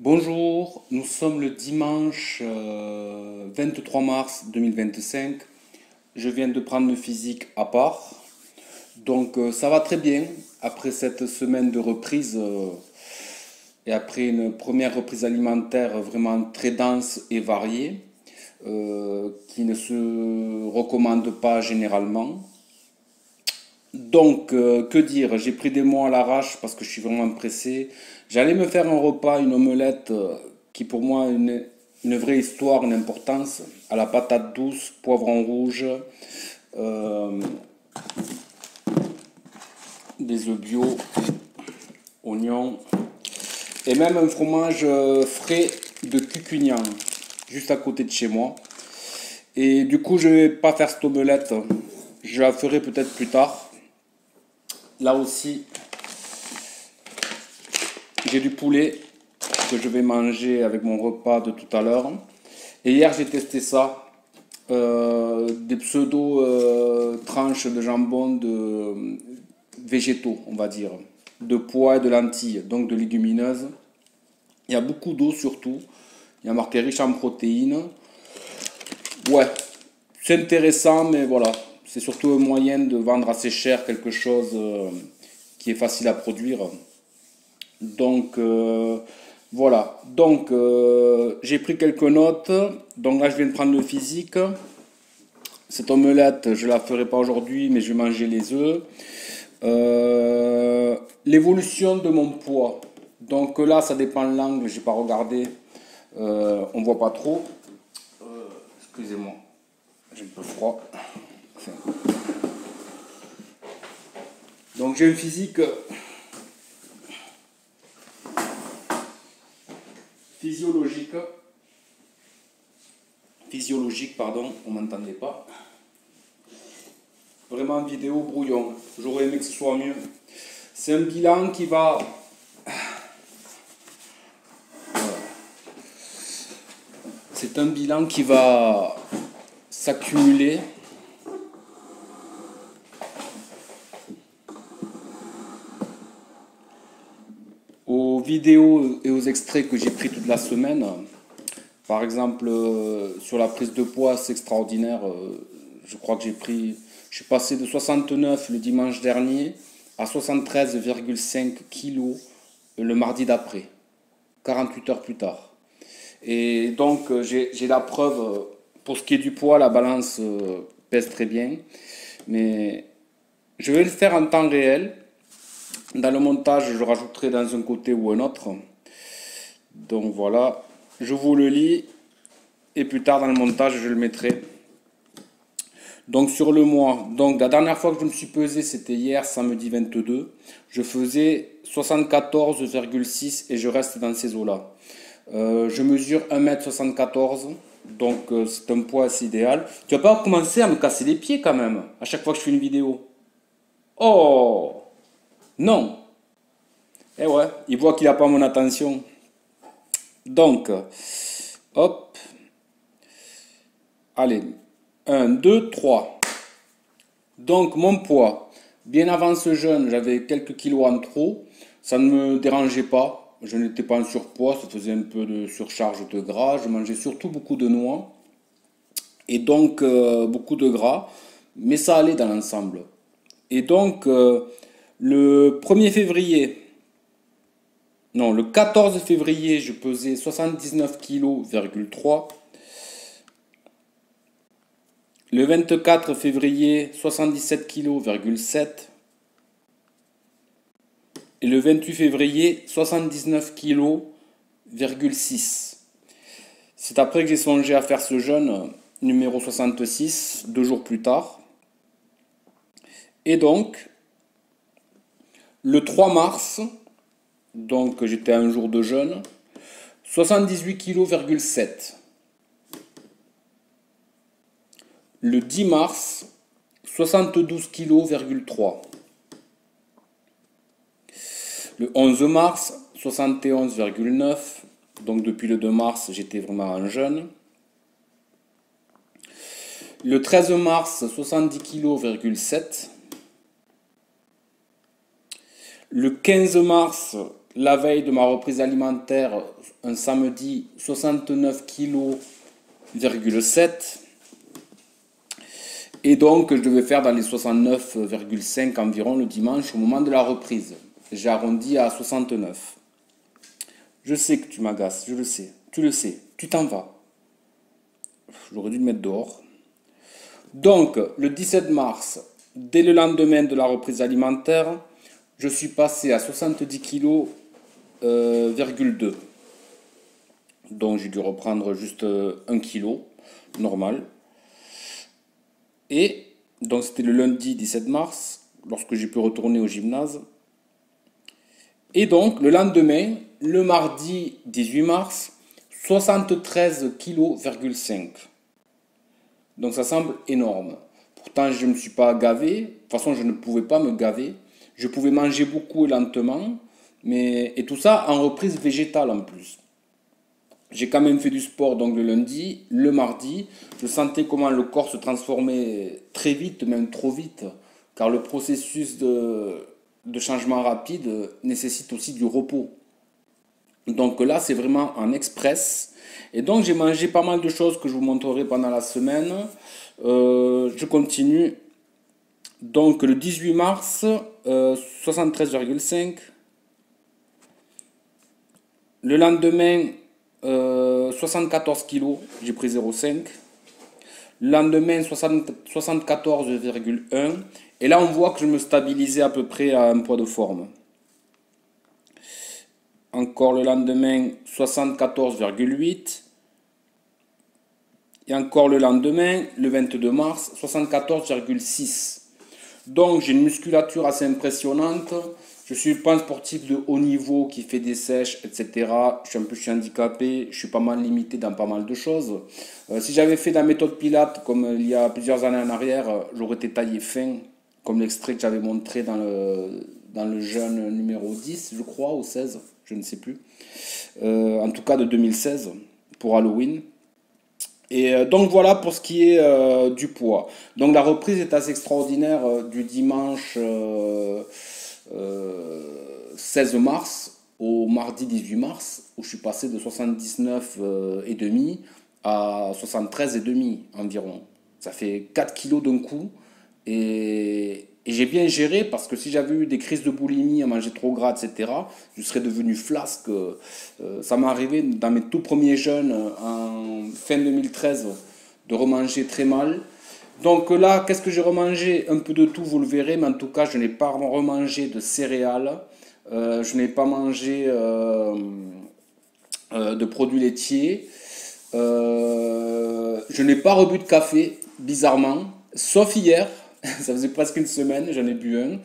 Bonjour, nous sommes le dimanche 23 mars 2025. Je viens de prendre le physique à part. Donc ça va très bien après cette semaine de reprise et après une première reprise alimentaire vraiment très dense et variée qui ne se recommande pas généralement. Donc, que dire? J'ai pris des mots à l'arrache parce que je suis vraiment pressé. J'allais me faire un repas, une omelette qui pour moi a une vraie histoire, une importance, à la patate douce, poivron rouge, euh, des œufs bio, oignons et même un fromage frais de Cucugnan, juste à côté de chez moi. Et du coup, je vais pas faire cette omelette. Je la ferai peut-être plus tard. Là aussi, j'ai du poulet que je vais manger avec mon repas de tout à l'heure. Et hier, j'ai testé ça. Des pseudo tranches de jambon de végétaux, on va dire. De pois et de lentilles, donc de légumineuses. Il y a beaucoup d'eau surtout. Il y a marqué riche en protéines. Ouais, c'est intéressant, mais voilà. C'est surtout un moyen de vendre assez cher quelque chose qui est facile à produire. Donc voilà. Donc j'ai pris quelques notes. Donc là je viens de prendre le physique. Cette omelette, je la ferai pas aujourd'hui, mais je vais manger les œufs. L'évolution de mon poids. Donc là, ça dépend de l'angle. J'ai pas regardé. On voit pas trop. Excusez-moi, j'ai un peu froid. Enfin. Donc j'ai un physique physiologique. Physiologique, pardon, on m'entendait pas. Vraiment vidéo brouillon. J'aurais aimé que ce soit mieux. C'est un bilan qui va. C'est un bilan qui va s'accumuler. Aux vidéos et aux extraits que j'ai pris toute la semaine. Par exemple, sur la prise de poids, c'est extraordinaire. Je crois que je suis passé de 69 le dimanche dernier à 73,5 kilos le mardi d'après, 48 heures plus tard. Et donc, j'ai la preuve, pour ce qui est du poids, la balance pèse très bien. Mais je vais le faire en temps réel. Dans le montage, je rajouterai dans un côté ou un autre. Donc voilà, je vous le lis et plus tard dans le montage, je le mettrai. Donc sur le mois, donc la dernière fois que je me suis pesé, c'était hier, samedi 22. Je faisais 74,6 et je reste dans ces eaux-là. Je mesure 1m74, donc c'est un poids assez idéal. Tu vas pas commencer à me casser les pieds quand même, à chaque fois que je fais une vidéo. Oh non. Eh ouais, il voit qu'il n'a pas mon attention. Donc, hop, allez, 1, 2, 3. Donc mon poids, bien avant ce jeûne, j'avais quelques kilos en trop. Ça ne me dérangeait pas. Je n'étais pas en surpoids, ça faisait un peu de surcharge de gras. Je mangeais surtout beaucoup de noix et donc beaucoup de gras, mais ça allait dans l'ensemble. Et donc le 1er février, non, le 14 février, je pesais 79,3 kg. Le 24 février, 77,7 kg. Et le 28 février, 79,6 kg. C'est après que j'ai songé à faire ce jeûne numéro 66, 2 jours plus tard. Et donc, le 3 mars, donc j'étais à un jour de jeûne, 78,7 kg. Le 10 mars, 72,3 kg. Le 11 mars, 71,9 kg. Donc depuis le 2 mars, j'étais vraiment en jeûne. Le 13 mars, 70,7 kg. Le 15 mars, la veille de ma reprise alimentaire, un samedi, 69,7 kg. Et donc, je devais faire dans les 69,5 environ le dimanche au moment de la reprise. J'ai arrondi à 69. Je sais que tu m'agaces, je le sais. Tu le sais, tu t'en vas. J'aurais dû le mettre dehors. Donc, le 17 mars, dès le lendemain de la reprise alimentaire, je suis passé à 70,2 kg. Donc, j'ai dû reprendre juste 1 kg, normal. Et donc, c'était le lundi 17 mars, lorsque j'ai pu retourner au gymnase. Et donc, le lendemain, le mardi 18 mars, 73,5 kg. Donc ça semble énorme. Pourtant, je ne me suis pas gavé. De toute façon, je ne pouvais pas me gaver. Je pouvais manger beaucoup et lentement. Et tout ça en reprise végétale en plus. J'ai quand même fait du sport donc le lundi. Le mardi, je sentais comment le corps se transformait très vite, même trop vite. Car le processus de changement rapide nécessite aussi du repos. Donc là, c'est vraiment en express. Et donc, j'ai mangé pas mal de choses que je vous montrerai pendant la semaine. Je continue. Donc, le 18 mars, 73,5. Le lendemain, 74 kg, j'ai pris 0,5. Le lendemain, 74,1. Et là, on voit que je me stabilisais à peu près à un poids de forme. Encore le lendemain, 74,8. Et encore le lendemain, le 22 mars, 74,6. Donc j'ai une musculature assez impressionnante. Je suis pas un sportif de haut niveau qui fait des sèches, etc. Je suis handicapé, je suis pas mal limité dans pas mal de choses. Si j'avais fait la méthode Pilates comme il y a plusieurs années en arrière, j'aurais été taillé fin, comme l'extrait que j'avais montré dans le jeûne numéro 10, je crois, ou 16, je ne sais plus. En tout cas de 2016, pour Halloween. Et donc voilà pour ce qui est du poids. Donc la reprise est assez extraordinaire du dimanche 16 mars au mardi 18 mars, où je suis passé de 79,5 à 73,5 environ. Ça fait 4 kilos d'un coup. Et j'ai bien géré parce que si j'avais eu des crises de boulimie à manger trop gras, etc., je serais devenu flasque. Ça m'est arrivé dans mes tout premiers jeûnes en fin 2013 de remanger très mal. Donc là, qu'est-ce que j'ai remangé? Un peu de tout, vous le verrez, mais en tout cas, je n'ai pas remangé de céréales. Je n'ai pas mangé de produits laitiers. Je n'ai pas rebu de café, bizarrement, sauf hier. Ça faisait presque une semaine, j'en ai bu un.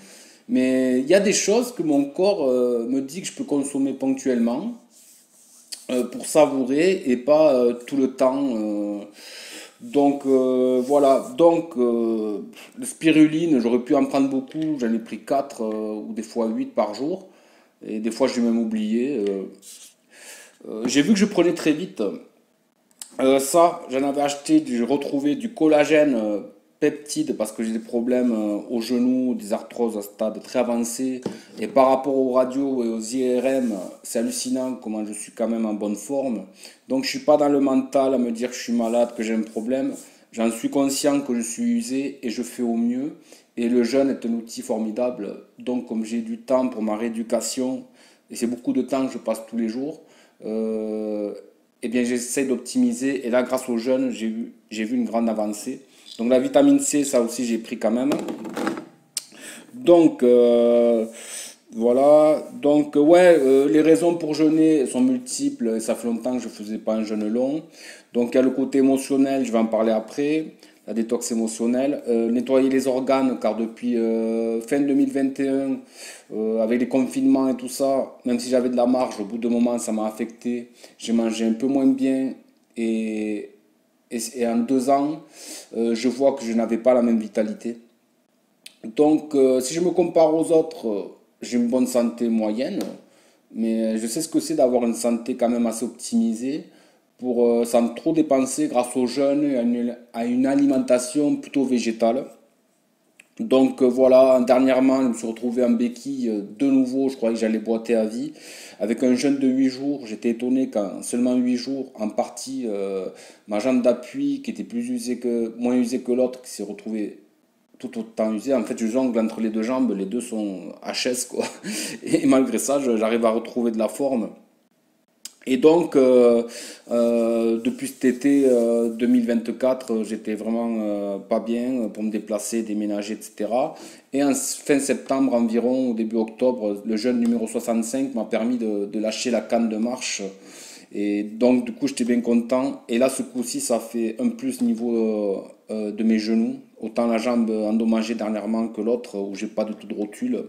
Mais il y a des choses que mon corps me dit que je peux consommer ponctuellement pour savourer et pas tout le temps. Donc voilà, donc le spiruline, j'aurais pu en prendre beaucoup, j'en ai pris 4 ou des fois 8 par jour. Et des fois j'ai même oublié. J'ai vu que je prenais très vite. Ça, j'en avais acheté, j'ai retrouvé du collagène peptide parce que j'ai des problèmes aux genoux, des arthroses à stade très avancé. Et par rapport aux radios et aux IRM, c'est hallucinant comment je suis quand même en bonne forme. Donc je suis pas dans le mental à me dire que je suis malade, que j'ai un problème. J'en suis conscient que je suis usé et je fais au mieux. Et le jeûne est un outil formidable. Donc comme j'ai du temps pour ma rééducation, et c'est beaucoup de temps que je passe tous les jours, eh bien j'essaie d'optimiser. Et là, grâce au jeûne, j'ai vu une grande avancée. Donc la vitamine C, ça aussi j'ai pris quand même. Donc voilà. Donc ouais, les raisons pour jeûner sont multiples. Et ça fait longtemps que je ne faisais pas un jeûne long. Donc il y a le côté émotionnel, je vais en parler après. La détox émotionnelle. Nettoyer les organes, car depuis fin 2021, avec les confinements et tout ça, même si j'avais de la marge, au bout de moment, ça m'a affecté. J'ai mangé un peu moins bien. Et en 2 ans, je vois que je n'avais pas la même vitalité. Donc, si je me compare aux autres, j'ai une bonne santé moyenne, mais je sais ce que c'est d'avoir une santé quand même assez optimisée pour sans trop dépenser grâce au jeûne et à une alimentation plutôt végétale. Donc voilà, dernièrement, je me suis retrouvé en béquille de nouveau, je croyais que j'allais boiter à vie. Avec un jeûne de 8 jours, j'étais étonné qu'en seulement 8 jours, en partie, ma jambe d'appui, qui était moins usée que l'autre, qui s'est retrouvée tout autant usée. En fait, je jongle entre les deux jambes, les deux sont HS, quoi. Et malgré ça, j'arrive à retrouver de la forme. Et donc, depuis cet été 2024, j'étais vraiment pas bien pour me déplacer, déménager, etc. Et en fin septembre environ, au début octobre, le jeûne numéro 65 m'a permis de lâcher la canne de marche. Et donc, du coup, j'étais bien content. Et là, ce coup-ci, ça fait un plus niveau de mes genoux. Autant la jambe endommagée dernièrement que l'autre, où j'ai pas du tout de rotule.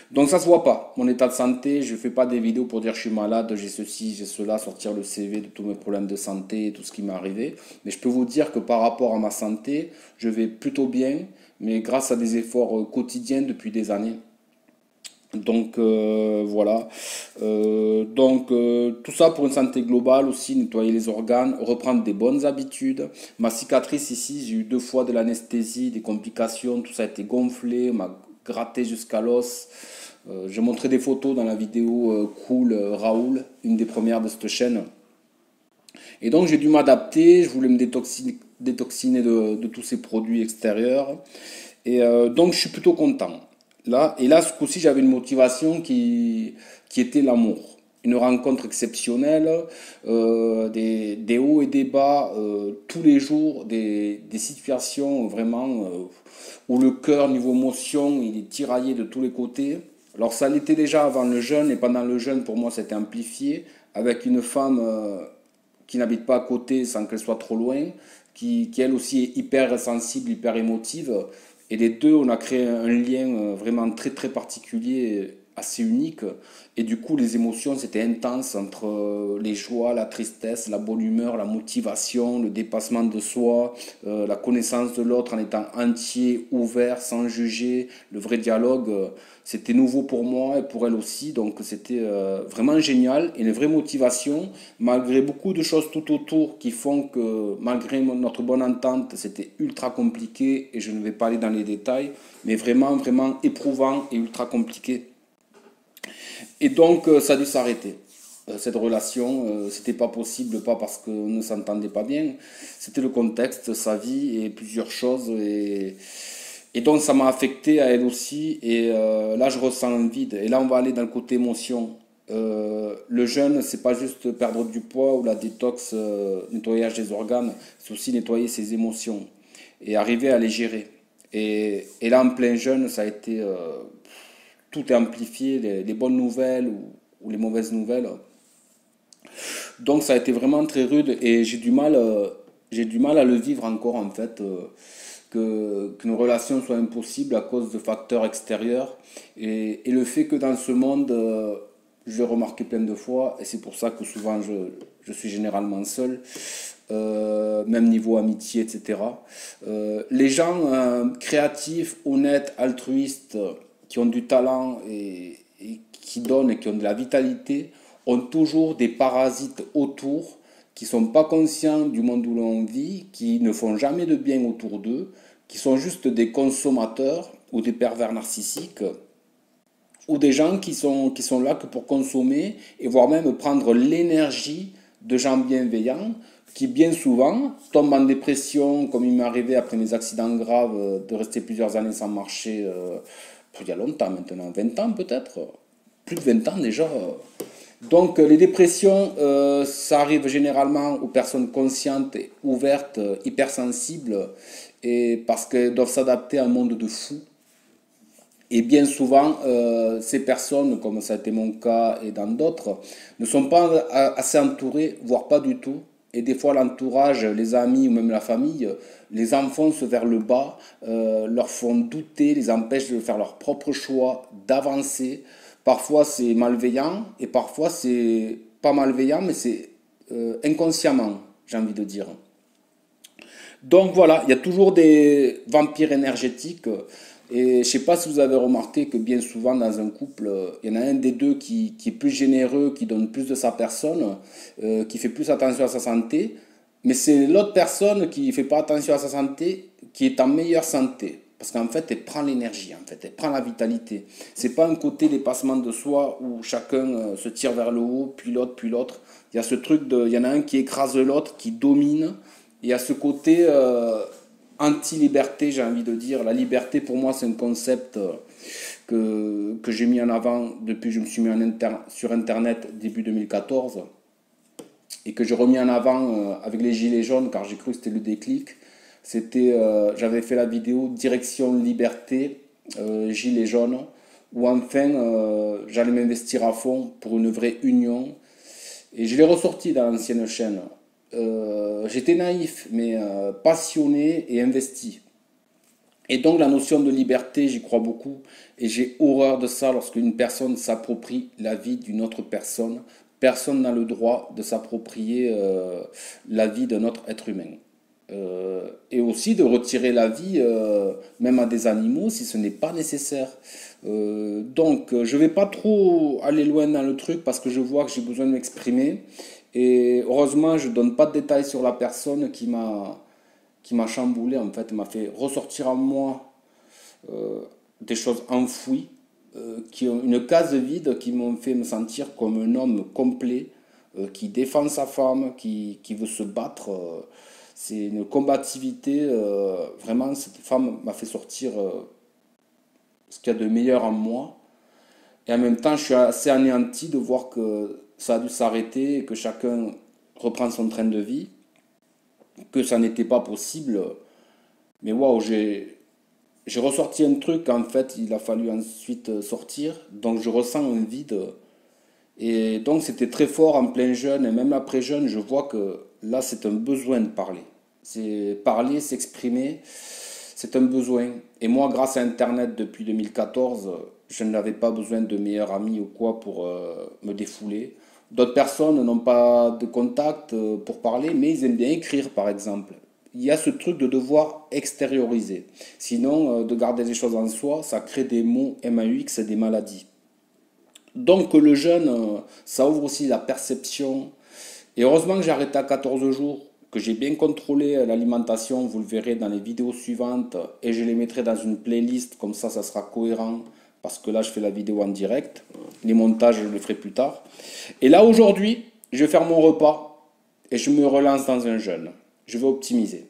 Donc ça se voit pas, mon état de santé, je fais pas des vidéos pour dire je suis malade, j'ai ceci, j'ai cela, sortir le CV de tous mes problèmes de santé et tout ce qui m'est arrivé. Mais je peux vous dire que par rapport à ma santé, je vais plutôt bien, mais grâce à des efforts quotidiens depuis des années. Donc voilà. Tout ça pour une santé globale aussi, nettoyer les organes, reprendre des bonnes habitudes. Ma cicatrice ici, j'ai eu 2 fois de l'anesthésie, des complications, tout ça a été gonflé, m'a gratté jusqu'à l'os. J'ai montré des photos dans la vidéo Cool Raoul, une des premières de cette chaîne. Et donc j'ai dû m'adapter, je voulais me détoxiner de tous ces produits extérieurs. Et donc je suis plutôt content. Là, ce coup-ci, j'avais une motivation qui était l'amour. Une rencontre exceptionnelle, des hauts et des bas tous les jours, des situations vraiment où le cœur, niveau émotion, il est tiraillé de tous les côtés. Alors ça l'était déjà avant le jeûne et pendant le jeûne, pour moi, c'était amplifié avec une femme qui n'habite pas à côté sans qu'elle soit trop loin, qui elle aussi est hyper sensible, hyper émotive. Et les deux, on a créé un lien vraiment très très particulier, assez unique. Et du coup, les émotions, c'était intense entre les joies, la tristesse, la bonne humeur, la motivation, le dépassement de soi, la connaissance de l'autre en étant entier, ouvert, sans juger, le vrai dialogue. C'était nouveau pour moi et pour elle aussi, donc c'était vraiment génial et une vraie motivation, malgré beaucoup de choses tout autour qui font que malgré notre bonne entente, c'était ultra compliqué et je ne vais pas aller dans les détails, mais vraiment, vraiment éprouvant et ultra compliqué. Et donc ça a dû s'arrêter. Cette relation, c'était pas possible, pas parce qu'on ne s'entendait pas bien, c'était le contexte, sa vie et plusieurs choses et donc ça m'a affecté à elle aussi. Et là, je ressens un vide. Et là, on va aller dans le côté émotion. Le jeûne, c'est pas juste perdre du poids ou la détox, nettoyage des organes, c'est aussi nettoyer ses émotions et arriver à les gérer. Et là, en plein jeûne, ça a été tout est amplifié, les bonnes nouvelles ou les mauvaises nouvelles. Donc ça a été vraiment très rude et j'ai du mal à le vivre encore en fait. Qu'une relation soit impossible à cause de facteurs extérieurs et le fait que dans ce monde, je l'ai remarqué plein de fois et c'est pour ça que souvent je suis généralement seul, même niveau amitié, etc. Les gens créatifs, honnêtes, altruistes, qui ont du talent et qui donnent et qui ont de la vitalité, ont toujours des parasites autour qui ne sont pas conscients du monde où l'on vit, qui ne font jamais de bien autour d'eux, qui sont juste des consommateurs ou des pervers narcissiques, ou des gens qui sont là que pour consommer et voire même prendre l'énergie de gens bienveillants qui bien souvent tombent en dépression, comme il m'est arrivé après mes accidents graves, de rester plusieurs années sans marcher, il y a longtemps maintenant, 20 ans peut-être, plus de 20 ans déjà. Donc les dépressions, ça arrive généralement aux personnes conscientes, ouvertes, hypersensibles, et parce qu'elles doivent s'adapter à un monde de fous. Et bien souvent, ces personnes, comme ça a été mon cas et dans d'autres, ne sont pas assez entourées, voire pas du tout. Et des fois, l'entourage, les amis ou même la famille, les enfonce vers le bas, leur font douter, les empêchent de faire leur propre choix, d'avancer. Parfois, c'est malveillant et parfois, c'est pas malveillant, mais c'est inconsciemment, j'ai envie de dire. Donc voilà, il y a toujours des vampires énergétiques. Et je ne sais pas si vous avez remarqué que bien souvent dans un couple, il y en a un des deux qui est plus généreux, qui donne plus de sa personne, qui fait plus attention à sa santé, mais c'est l'autre personne qui ne fait pas attention à sa santé qui est en meilleure santé. Parce qu'en fait, elle prend l'énergie, en fait, elle prend la vitalité. C'est pas un côté dépassement de soi où chacun se tire vers le haut, puis l'autre, puis l'autre. Il y a ce truc de, il y en a un qui écrase l'autre, qui domine. Il y a ce côté anti-liberté, j'ai envie de dire. La liberté, pour moi, c'est un concept que j'ai mis en avant depuis que je me suis mis sur Internet début 2014 et que j'ai remis en avant avec les Gilets jaunes, car j'ai cru que c'était le déclic. J'avais fait la vidéo Direction Liberté, Gilets jaunes, où enfin j'allais m'investir à fond pour une vraie union. Et je l'ai ressorti dans l'ancienne chaîne. J'étais naïf, mais passionné et investi. Et donc la notion de liberté, j'y crois beaucoup. Et j'ai horreur de ça lorsque une personne s'approprie la vie d'une autre personne. Personne n'a le droit de s'approprier la vie d'un autre être humain. Et aussi de retirer la vie même à des animaux si ce n'est pas nécessaire. Donc je ne vais pas trop aller loin dans le truc parce que je vois que j'ai besoin de m'exprimer. Et heureusement, je ne donne pas de détails sur la personne qui m'a chamboulé, en fait, m'a fait ressortir en moi des choses enfouies, qui ont une case vide, qui m'ont fait me sentir comme un homme complet, qui défend sa femme, qui veut se battre. C'est une combativité. Vraiment, cette femme m'a fait sortir ce qu'il y a de meilleur en moi. Et en même temps, je suis assez anéanti de voir que ça a dû s'arrêter et que chacun reprend son train de vie, que ça n'était pas possible. Mais waouh, j'ai ressorti un truc, en fait, il a fallu ensuite sortir. Donc je ressens un vide. Et donc c'était très fort en plein jeûne et même après jeûne, je vois que là c'est un besoin de parler. C'est parler, s'exprimer, c'est un besoin. Et moi, grâce à Internet depuis 2014, je n'avais pas besoin de meilleurs amis ou quoi pour me défouler. D'autres personnes n'ont pas de contact pour parler, mais ils aiment bien écrire, par exemple. Il y a ce truc de devoir extérioriser. Sinon, de garder les choses en soi, ça crée des mots MAUX et des maladies. Donc le jeûne, ça ouvre aussi la perception. Et heureusement que j'ai arrêté à 14 jours, que j'ai bien contrôlé l'alimentation, vous le verrez dans les vidéos suivantes, et je les mettrai dans une playlist, comme ça sera cohérent, parce que là je fais la vidéo en direct, les montages je les ferai plus tard. Et là aujourd'hui, je vais faire mon repas, et je me relance dans un jeûne. Je vais optimiser.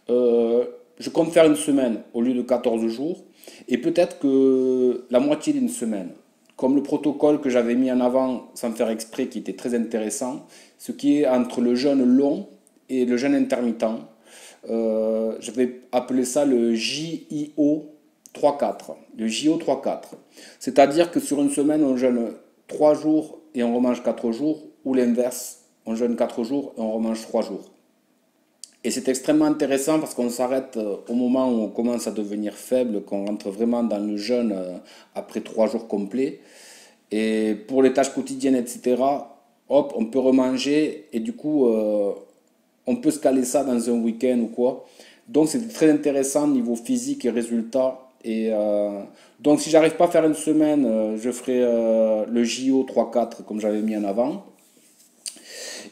Je compte faire une semaine au lieu de 14 jours, et peut-être que la moitié d'une semaine. Comme le protocole que j'avais mis en avant sans faire exprès, qui était très intéressant, ce qui est entre le jeûne long et le jeûne intermittent. Je vais appeler ça le JIO 3-4. Le JIO 3-4. C'est-à-dire que sur une semaine, on jeûne 3 jours et on remange 4 jours, ou l'inverse, on jeûne 4 jours et on remange 3 jours. Et c'est extrêmement intéressant parce qu'on s'arrête au moment où on commence à devenir faible, qu'on rentre vraiment dans le jeûne après 3 jours complets. Et pour les tâches quotidiennes, etc., hop, on peut remanger et du coup, on peut se caler ça dans un week-end ou quoi. Donc c'est très intéressant niveau physique et résultat. Et donc si j'arrive pas à faire une semaine, je ferai le JO 3-4 comme j'avais mis en avant.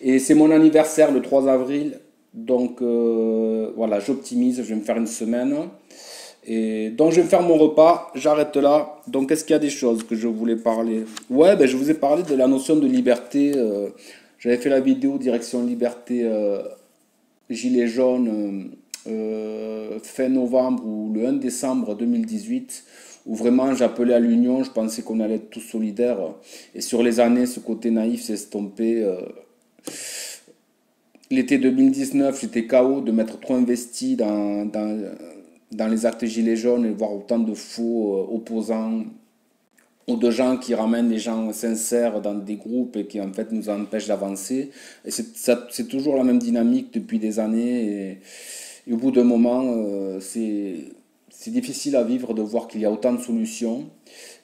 Et c'est mon anniversaire le 3 avril. Donc voilà, j'optimise, je vais me faire une semaine. Et donc je vais me faire mon repas, j'arrête là. Donc est-ce qu'il y a des choses que je voulais parler? Ouais, ben, je vous ai parlé de la notion de liberté. J'avais fait la vidéo Direction Liberté Gilets jaunes fin novembre ou le 1 décembre 2018, où vraiment j'appelais à l'union, je pensais qu'on allait être tous solidaires. Et sur les années, ce côté naïf s'est estompé. L'été 2019, j'étais KO de m'être trop investi dans les actes gilets jaunes et voir autant de faux opposants ou de gens qui ramènent des gens sincères dans des groupes et qui en fait nous empêchent d'avancer. Et c'est toujours la même dynamique depuis des années. Et au bout d'un moment, c'est difficile à vivre de voir qu'il y a autant de solutions,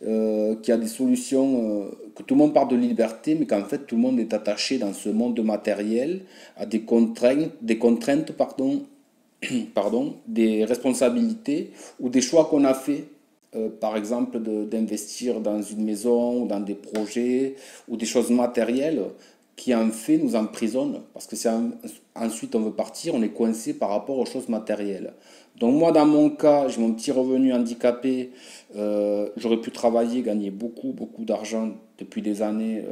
qu'il y a des solutions, que tout le monde parle de liberté, mais qu'en fait tout le monde est attaché dans ce monde matériel à des contraintes, des responsabilités ou des choix qu'on a fait. Par exemple, d'investir dans une maison ou dans des projets ou des choses matérielles qui en fait nous emprisonne, parce que ensuite on veut partir, on est coincé par rapport aux choses matérielles. Donc moi dans mon cas, j'ai mon petit revenu handicapé, j'aurais pu travailler, gagner beaucoup, beaucoup d'argent depuis des années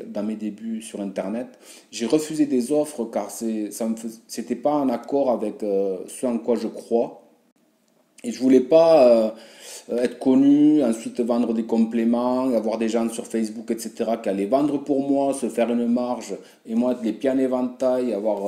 dans mes débuts sur Internet. J'ai refusé des offres car c'était pas en accord avec ce en quoi je crois. Et je voulais pas être connu, ensuite vendre des compléments, avoir des gens sur Facebook, etc., qui allaient vendre pour moi, se faire une marge, et moi être les pieds en éventail, avoir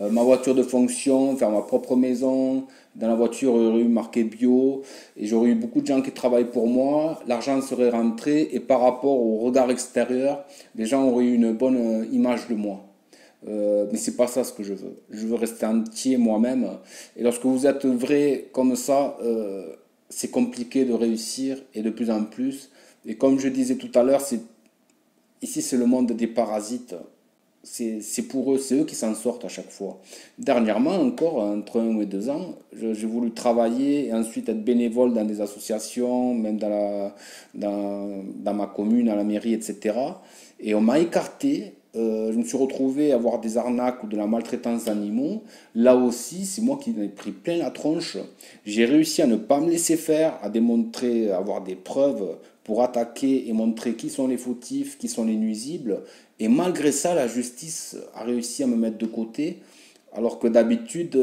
ma voiture de fonction, faire ma propre maison, dans la voiture il y aurait eu marqué bio, et j'aurais eu beaucoup de gens qui travaillent pour moi, l'argent serait rentré, et par rapport au regard extérieur, les gens auraient eu une bonne image de moi. Mais c'est pas ça ce que je veux. Je veux rester entier moi-même. Et lorsque vous êtes vrai comme ça, c'est compliqué de réussir et de plus en plus. Et comme je disais tout à l'heure, ici c'est le monde des parasites. C'est pour eux, c'est eux qui s'en sortent à chaque fois. Dernièrement, encore, entre 1 ou 2 ans, j'ai voulu travailler et ensuite être bénévole dans des associations, même dans ma commune, à la mairie, etc. Et on m'a écarté. Je me suis retrouvé à avoir des arnaques ou de la maltraitance d'animaux. Là aussi, c'est moi qui ai pris plein la tronche. J'ai réussi à ne pas me laisser faire, à démontrer, à avoir des preuves pour attaquer et montrer qui sont les fautifs, qui sont les nuisibles. Et malgré ça, la justice a réussi à me mettre de côté, alors que d'habitude,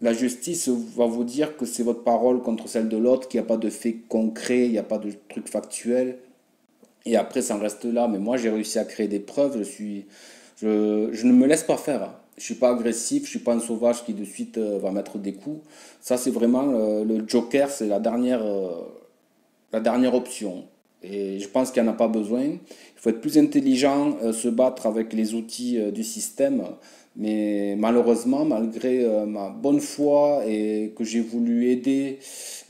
la justice va vous dire que c'est votre parole contre celle de l'autre, qu'il n'y a pas de faits concrets, il n'y a pas de trucs factuels. Et après, ça en reste là. Mais moi, j'ai réussi à créer des preuves. Je ne me laisse pas faire, hein. Je suis pas agressif, je suis pas un sauvage qui de suite va mettre des coups. Ça, c'est vraiment le joker, c'est la dernière option. Et je pense qu'il n'y en a pas besoin. Il faut être plus intelligent, se battre avec les outils du système. Mais malheureusement, malgré ma bonne foi et que j'ai voulu aider,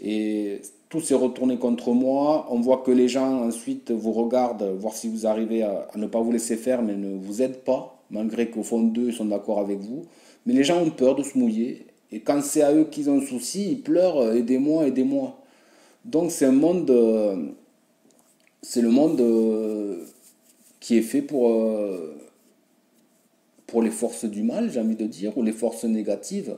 et tout s'est retourné contre moi, on voit que les gens ensuite vous regardent, voir si vous arrivez à ne pas vous laisser faire, mais ne vous aident pas, malgré qu'au fond d'eux, ils sont d'accord avec vous. Mais les gens ont peur de se mouiller. Et quand c'est à eux qu'ils ont un souci, ils pleurent, aidez-moi, aidez-moi. Donc c'est le monde qui est fait pour les forces du mal, j'ai envie de dire, ou les forces négatives.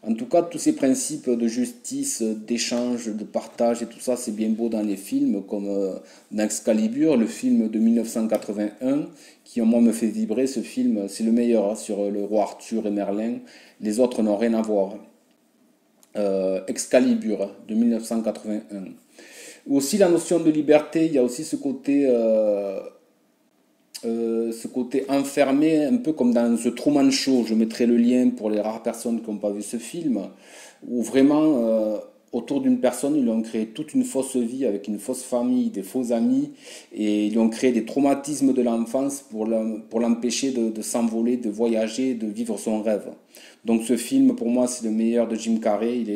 En tout cas, tous ces principes de justice, d'échange, de partage et tout ça, c'est bien beau dans les films, comme dans Excalibur, le film de 1981, qui, moi, me fait vibrer. Ce film, c'est le meilleur, hein, sur le roi Arthur et Merlin. Les autres n'ont rien à voir. Excalibur, de 1981. Aussi, la notion de liberté, il y a aussi ce côté enfermé, un peu comme dans The Truman Show. Je mettrai le lien pour les rares personnes qui n'ont pas vu ce film, où vraiment, autour d'une personne, ils lui ont créé toute une fausse vie avec une fausse famille, des faux amis, et ils lui ont créé des traumatismes de l'enfance pour l'empêcher de s'envoler, de voyager, de vivre son rêve. Donc ce film, pour moi, c'est le meilleur de Jim Carrey. Il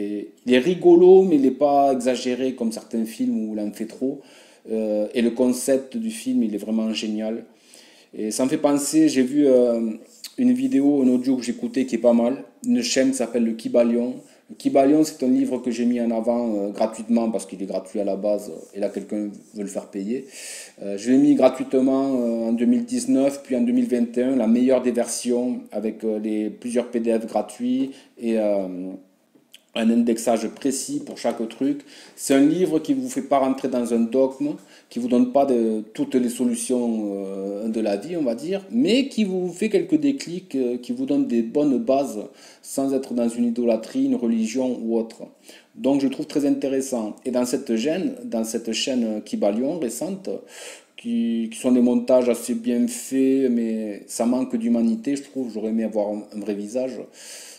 est rigolo, mais il n'est pas exagéré comme certains films où il en fait trop. Et le concept du film, il est vraiment génial. Et ça me fait penser, j'ai vu une vidéo, un audio que j'écoutais qui est pas mal, une chaîne qui s'appelle le Kybalion. Le Kybalion, c'est un livre que j'ai mis en avant gratuitement parce qu'il est gratuit à la base et là quelqu'un veut le faire payer. Je l'ai mis gratuitement en 2019, puis en 2021, la meilleure des versions avec plusieurs PDF gratuits et un indexage précis pour chaque truc. C'est un livre qui ne vous fait pas rentrer dans un dogme, qui ne vous donne pas toutes les solutions de la vie, on va dire, mais qui vous fait quelques déclics, qui vous donne des bonnes bases sans être dans une idolâtrie, une religion ou autre. Donc je le trouve très intéressant. Et dans cette chaîne Kybalion récente, qui sont des montages assez bien faits, mais ça manque d'humanité, je trouve. J'aurais aimé avoir un vrai visage.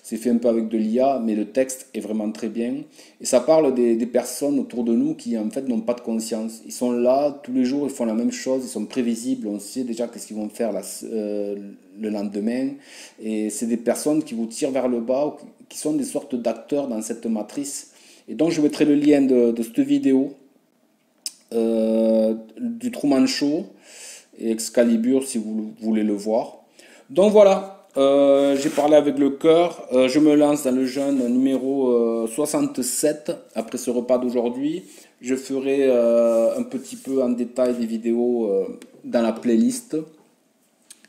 C'est fait un peu avec de l'IA, mais le texte est vraiment très bien. Et ça parle des personnes autour de nous qui, en fait, n'ont pas de conscience. Ils sont là, tous les jours, ils font la même chose, ils sont prévisibles, on sait déjà qu'est-ce qu'ils vont faire le lendemain. Et c'est des personnes qui vous tirent vers le bas, qui sont des sortes d'acteurs dans cette matrice. Et donc, je mettrai le lien de cette vidéo, du Truman Show et Excalibur si vous voulez le voir. Donc voilà. J'ai parlé avec le cœur. Je me lance dans le jeûne numéro 67 après ce repas d'aujourd'hui. Je ferai un petit peu en détail des vidéos dans la playlist.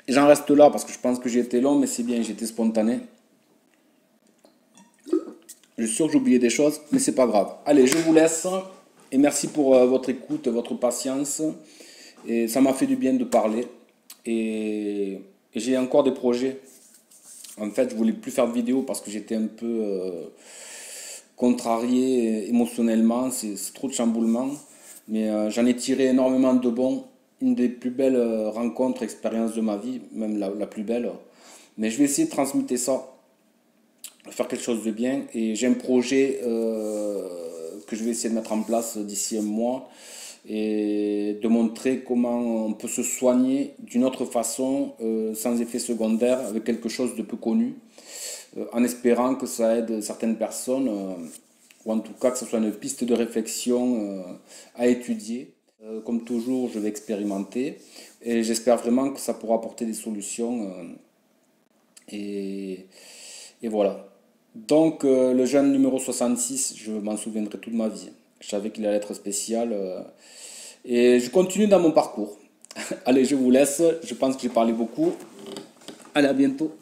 J'en reste là parce que je pense que j'ai été long, mais c'est bien, j'ai été spontané. Je suis sûr que j'ai oublié des choses, mais c'est pas grave. Allez, je vous laisse et merci pour votre écoute, votre patience. Et ça m'a fait du bien de parler. Et j'ai encore des projets. En fait, je voulais plus faire de vidéo parce que j'étais un peu contrarié émotionnellement. C'est trop de chamboulement. Mais j'en ai tiré énormément de bons. Une des plus belles rencontres, expériences de ma vie, même la plus belle. Mais je vais essayer de transmettre ça, faire quelque chose de bien. Et j'ai un projet que je vais essayer de mettre en place d'ici un mois et de montrer comment on peut se soigner d'une autre façon, sans effet secondaire, avec quelque chose de peu connu, en espérant que ça aide certaines personnes, ou en tout cas que ce soit une piste de réflexion à étudier. Comme toujours, je vais expérimenter et j'espère vraiment que ça pourra apporter des solutions. Et, et voilà. Donc, le jeune numéro 66, je m'en souviendrai toute ma vie. Je savais qu'il allait être spécial. Et je continue dans mon parcours. Allez, je vous laisse. Je pense que j'ai parlé beaucoup. Allez, à bientôt.